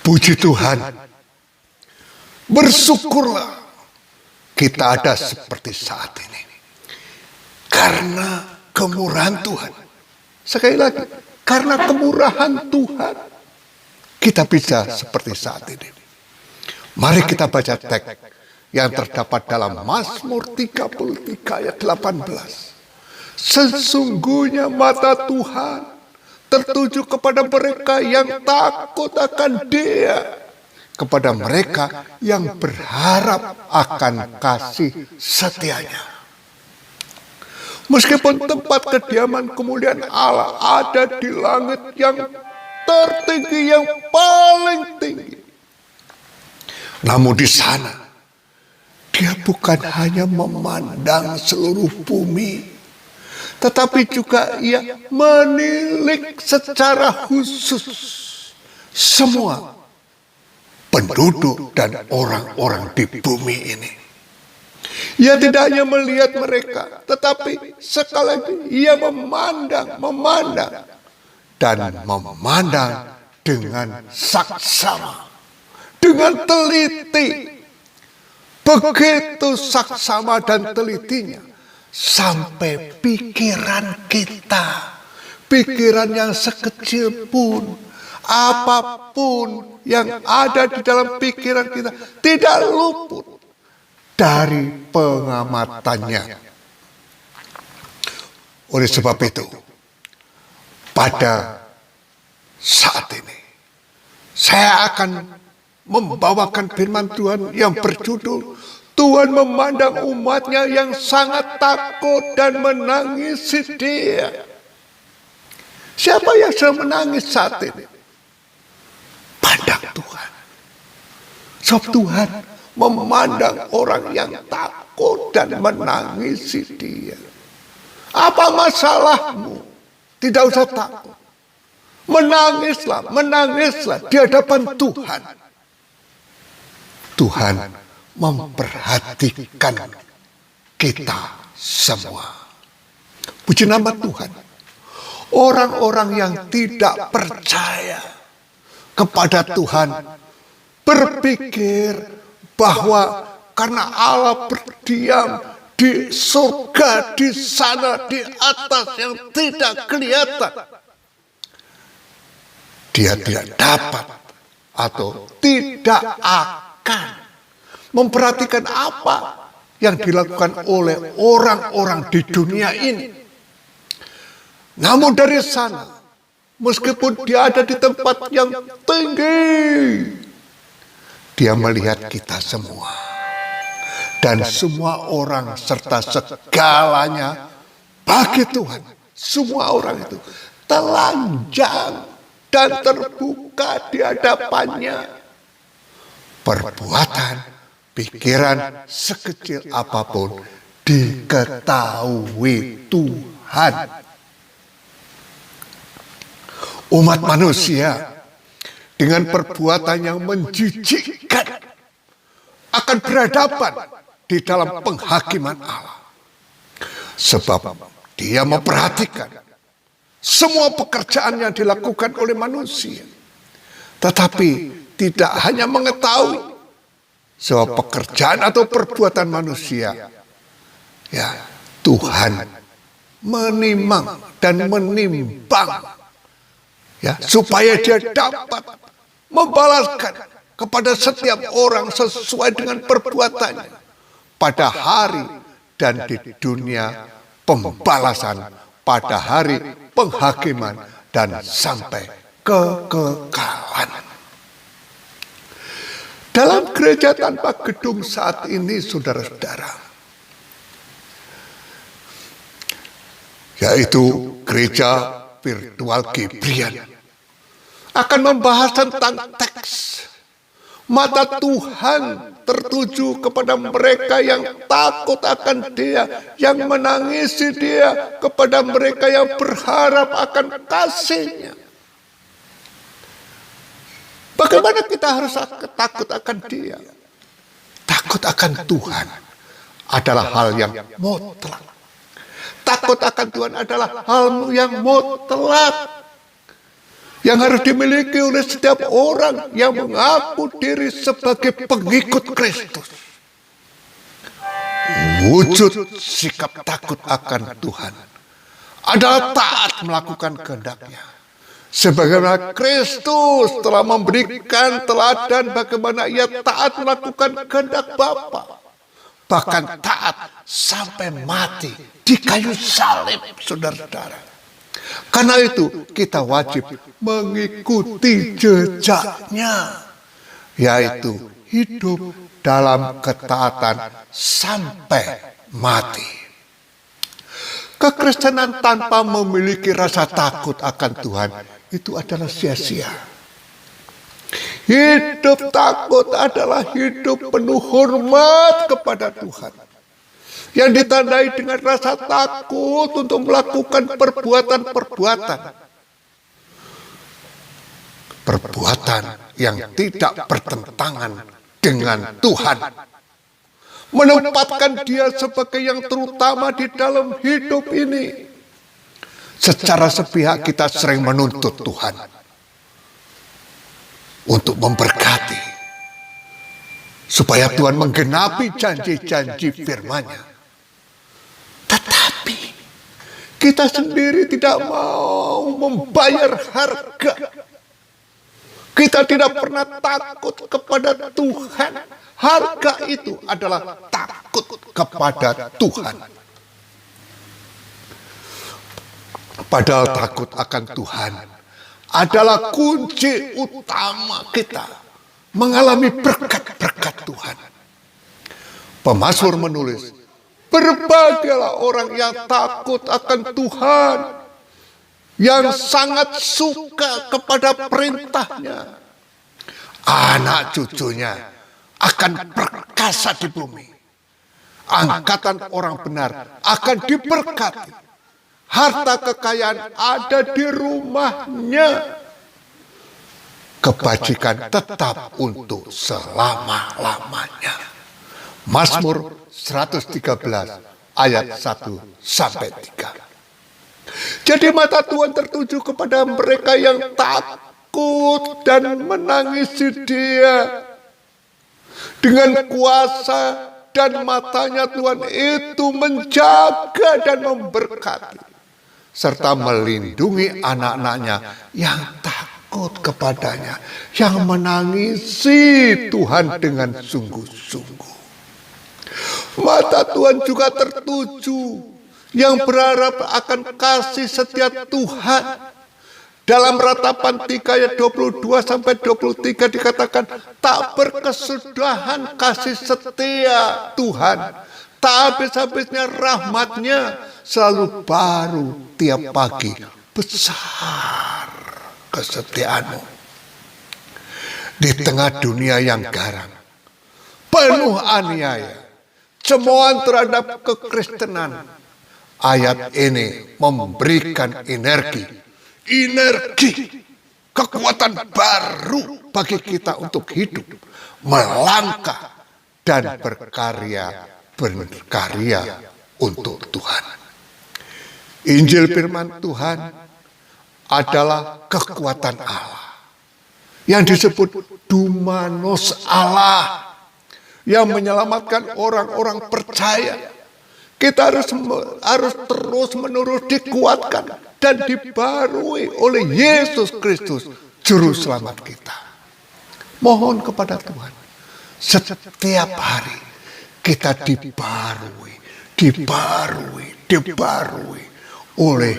Puji Tuhan, bersyukurlah kita ada seperti saat ini. Karena kemurahan Tuhan. Sekali lagi, karena kemurahan Tuhan, kita bisa seperti saat ini. Mari kita baca teks yang terdapat dalam Mazmur 33 ayat 18. Sesungguhnya mata Tuhan tertuju kepada mereka yang takut akan Dia, kepada mereka yang berharap akan kasih setianya. Meskipun tempat kediaman kemuliaan Allah ada di langit yang tertinggi, yang paling tinggi, namun di sana Dia bukan hanya memandang seluruh bumi, tetapi juga Ia menilik secara khusus semua penduduk dan orang-orang di bumi ini. Ia tidak hanya melihat mereka, tetapi sekali lagi Ia memandang dan memandang dengan saksama, dengan teliti. Begitu saksama dan telitinya, sampai pikiran kita, pikiran yang sekecil pun, apapun yang ada di dalam pikiran kita, tidak luput dari pengamatannya. Oleh sebab itu, pada saat ini, saya akan membawakan firman Tuhan yang berjudul Tuhan memandang umatnya yang sangat takut dan menangisi Dia. Siapa yang sedang menangis saat ini? Pandang Tuhan. Sebab Tuhan memandang orang yang takut dan menangisi Dia. Apa masalahmu? Tidak usah takut. Menangislah di hadapan Tuhan. Tuhan memperhatikan kita semua. Puji nama Tuhan. Orang-orang yang tidak percaya kepada Tuhan berpikir bahwa karena Allah berdiam di surga, di sana, di atas yang tidak kelihatan, Dia tidak dapat atau tidak akan memperhatikan apa yang dilakukan oleh orang-orang di dunia ini. Namun dari sana, meskipun Dia ada di tempat yang tinggi, Dia melihat kita semua. Dan semua orang serta segalanya bagi Tuhan. Semua orang itu telanjang dan terbuka di hadapannya. Perbuatan, pikiran sekecil apapun diketahui Tuhan. Umat manusia dengan perbuatan yang menjijikkan akan berhadapan di dalam penghakiman Allah. Sebab Dia memperhatikan semua pekerjaan yang dilakukan oleh manusia. Tetapi tidak hanya mengetahui sebab pekerjaan atau perbuatan manusia, ya, Tuhan menimang dan menimbang, ya, supaya Dia dapat membalaskan kepada setiap orang sesuai dengan perbuatannya pada hari dan di dunia pembalasan, pada hari penghakiman dan sampai kekekalan. Dalam gereja tanpa gedung saat ini, saudara-saudara, yaitu gereja virtual Gibrian, akan membahas tentang teks mata Tuhan tertuju kepada mereka yang takut akan Dia, yang menangisi Dia, kepada mereka yang berharap akan kasih-Nya. Bagaimana kita harus takut akan Dia? Takut akan Tuhan adalah hal yang mutlak. Takut akan Tuhan adalah hal yang mutlak. yang harus dimiliki oleh setiap orang yang mengaku diri sebagai pengikut Kristus. Wujud sikap takut akan Tuhan adalah taat melakukan kehendak-Nya. Sebagaimana Kristus telah memberikan teladan bagaimana Ia taat melakukan kehendak Bapa. Bahkan taat sampai mati di kayu salib, saudara-saudara. Karena itu kita wajib mengikuti jejaknya, yaitu hidup dalam ketaatan sampai mati. Kekristenan tanpa memiliki rasa takut akan Tuhan itu adalah sia-sia. Hidup takut adalah hidup penuh hormat kepada Tuhan, yang ditandai dengan rasa takut untuk melakukan perbuatan yang tidak bertentangan dengan Tuhan, menempatkan Dia sebagai yang terutama di dalam hidup ini. Secara sepihak kita sering menuntut Tuhan untuk memberkati, supaya Tuhan menggenapi janji-janji firman-Nya. Tetapi kita sendiri tidak mau membayar harga. Kita tidak pernah takut kepada Tuhan. Harga itu adalah takut kepada Tuhan. Padahal takut akan Tuhan adalah kunci utama kita mengalami berkat-berkat Tuhan. Pemazmur menulis, berbahagialah orang yang takut akan Tuhan, yang sangat suka kepada perintah-Nya. Anak cucunya akan perkasa di bumi. Angkatan orang benar akan diberkati. Harta kekayaan ada di rumahnya. Kebajikan tetap untuk selama-lamanya. Mazmur 113 ayat 1-3. Jadi mata Tuhan tertuju kepada mereka yang takut dan menangisi Dia. Dengan kuasa dan matanya Tuhan itu menjaga dan memberkati, serta melindungi anak-anaknya yang takut kepadanya, yang menangisi Tuhan dengan sungguh-sungguh. Mata Tuhan juga tertuju yang berharap akan kasih setia Tuhan. Dalam Ratapan 3 ayat 22-23 dikatakan, tak berkesudahan kasih setia Tuhan, tak habis-habisnya rahmat-Nya, selalu baru tiap pagi, besar kesetiaan-Mu. Di tengah dunia yang garang, penuh aniaya, cemoohan terhadap kekristenan, ayat ini memberikan energi, kekuatan baru bagi kita untuk hidup, melangkah, dan berkarya untuk Tuhan. Injil firman Tuhan adalah kekuatan Allah, yang disebut dunamis Allah, yang menyelamatkan orang-orang percaya. Kita harus terus-menerus dikuatkan dan dibarui oleh Yesus Kristus, Juru Selamat kita. Mohon kepada Tuhan, setiap hari kita dibarui oleh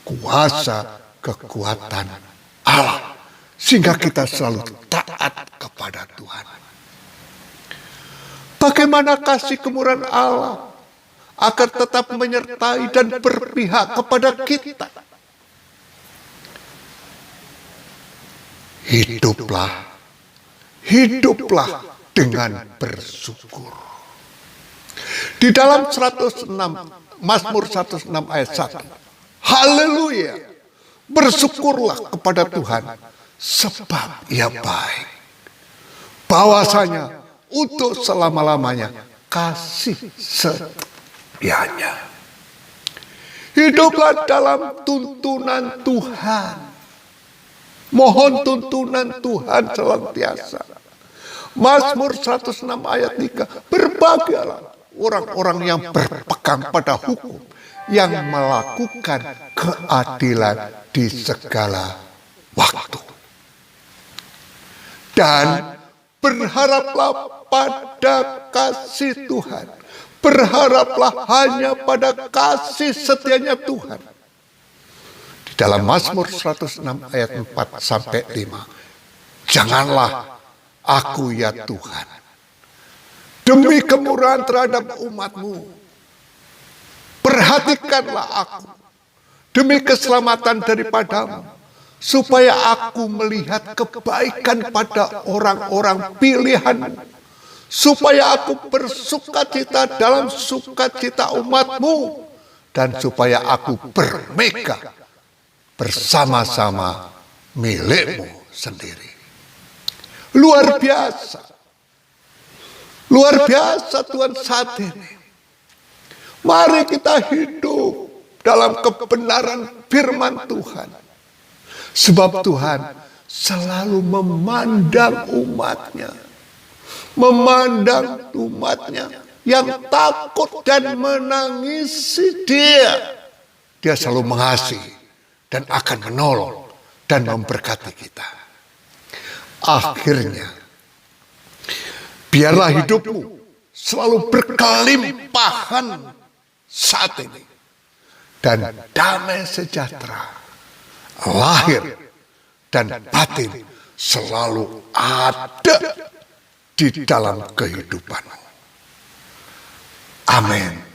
kuasa kekuatan Allah, sehingga kita selalu taat kepada Tuhan. Bagaimana kasih kemurahan Allah agar tetap menyertai dan berpihak kepada kita? Hiduplah dengan bersyukur. Di dalam 106, Mazmur 106 ayat 1. Haleluya. Bersyukurlah kepada Tuhan, sebab Ia baik. Bahwasanya untuk selama-lamanya kasih setianya. Hiduplah dalam tuntunan Tuhan. Mohon tuntunan Tuhan senantiasa. Mazmur 106 ayat 3. Berbahagialah orang-orang yang berpegang pada hukum, yang melakukan keadilan di segala waktu. Dan berharaplah pada kasih Tuhan. Berharaplah hanya pada kasih setianya Tuhan. Di dalam Mazmur 106 ayat 4 sampai 5. Janganlah aku ya Tuhan, demi kemurahan terhadap umat-Mu, perhatikanlah aku demi keselamatan daripadamu, supaya aku melihat kebaikan pada orang-orang pilihan, supaya aku bersukacita dalam sukacita umat-Mu, dan supaya aku bermegah bersama-sama milik-Mu sendiri. Luar biasa. Luar biasa Tuhan saat ini. Mari kita hidup dalam kebenaran firman Tuhan. Sebab Tuhan selalu memandang umatnya. Memandang umatnya yang takut dan menangisi dia. Dia selalu mengasihi dan akan menolong dan memberkati kita. Akhirnya, biarlah hidupmu selalu berkelimpahan saat ini. Dan damai sejahtera, lahir dan batin selalu ada di dalam kehidupanmu. Amin.